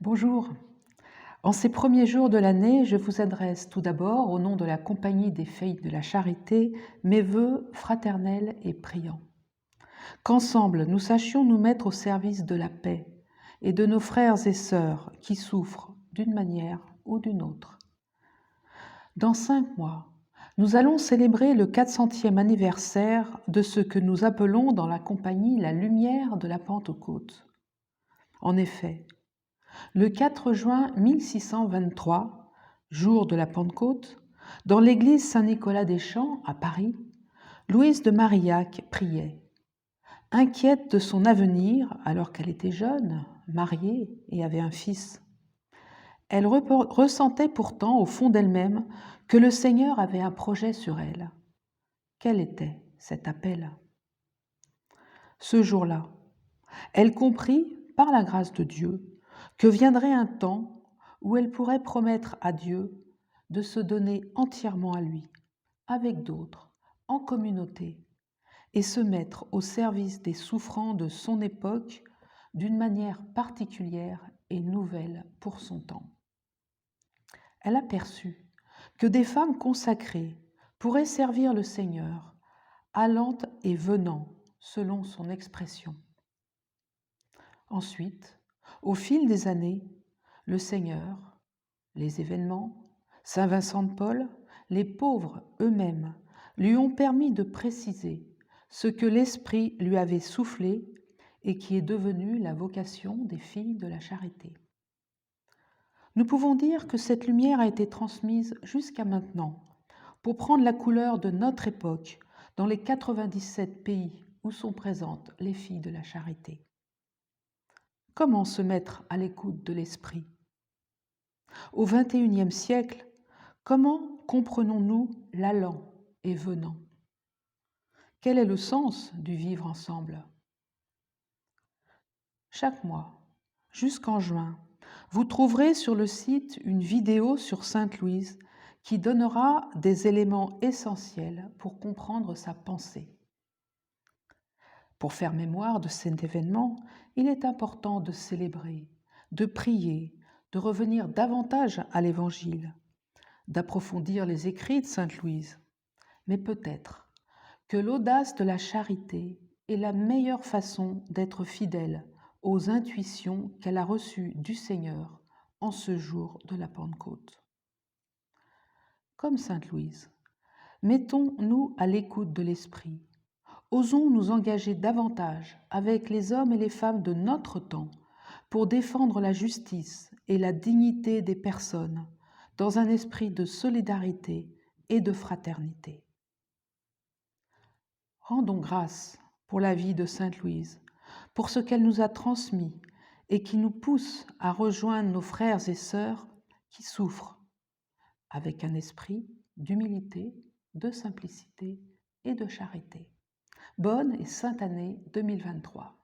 Bonjour. En ces premiers jours de l'année, je vous adresse tout d'abord, au nom de la Compagnie des Filles de la Charité, mes vœux fraternels et priants. Qu'ensemble, nous sachions nous mettre au service de la paix et de nos frères et sœurs qui souffrent d'une manière ou d'une autre. Dans 5 mois, nous allons célébrer le 400e anniversaire de ce que nous appelons dans la Compagnie la lumière de la Pentecôte. En effet, le 4 juin 1623, jour de la Pentecôte, dans l'église Saint-Nicolas-des-Champs, à Paris, Louise de Marillac priait. Inquiète de son avenir, alors qu'elle était jeune, mariée et avait un fils, elle ressentait pourtant au fond d'elle-même que le Seigneur avait un projet sur elle. Quel était cet appel ? Ce jour-là, elle comprit, par la grâce de Dieu, que viendrait un temps où elle pourrait promettre à Dieu de se donner entièrement à lui, avec d'autres, en communauté, et se mettre au service des souffrants de son époque d'une manière particulière et nouvelle pour son temps. Elle aperçut que des femmes consacrées pourraient servir le Seigneur, allant et venant, selon son expression. Ensuite, au fil des années, le Seigneur, les événements, Saint Vincent de Paul, les pauvres eux-mêmes lui ont permis de préciser ce que l'Esprit lui avait soufflé et qui est devenu la vocation des filles de la charité. Nous pouvons dire que cette lumière a été transmise jusqu'à maintenant pour prendre la couleur de notre époque dans les 97 pays où sont présentes les filles de la charité. Comment se mettre à l'écoute de l'Esprit ? Au XXIe siècle, comment comprenons-nous l'allant et venant ? Quel est le sens du vivre ensemble ? Chaque mois, jusqu'en juin, vous trouverez sur le site une vidéo sur Sainte Louise qui donnera des éléments essentiels pour comprendre sa pensée. Pour faire mémoire de cet événement, il est important de célébrer, de prier, de revenir davantage à l'Évangile, d'approfondir les écrits de Sainte Louise. Mais peut-être que l'audace de la charité est la meilleure façon d'être fidèle aux intuitions qu'elle a reçues du Seigneur en ce jour de la Pentecôte. Comme Sainte Louise, mettons-nous à l'écoute de l'Esprit. Osons nous engager davantage avec les hommes et les femmes de notre temps pour défendre la justice et la dignité des personnes dans un esprit de solidarité et de fraternité. Rendons grâce pour la vie de Sainte Louise, pour ce qu'elle nous a transmis et qui nous pousse à rejoindre nos frères et sœurs qui souffrent, avec un esprit d'humilité, de simplicité et de charité. Bonne et sainte année 2023.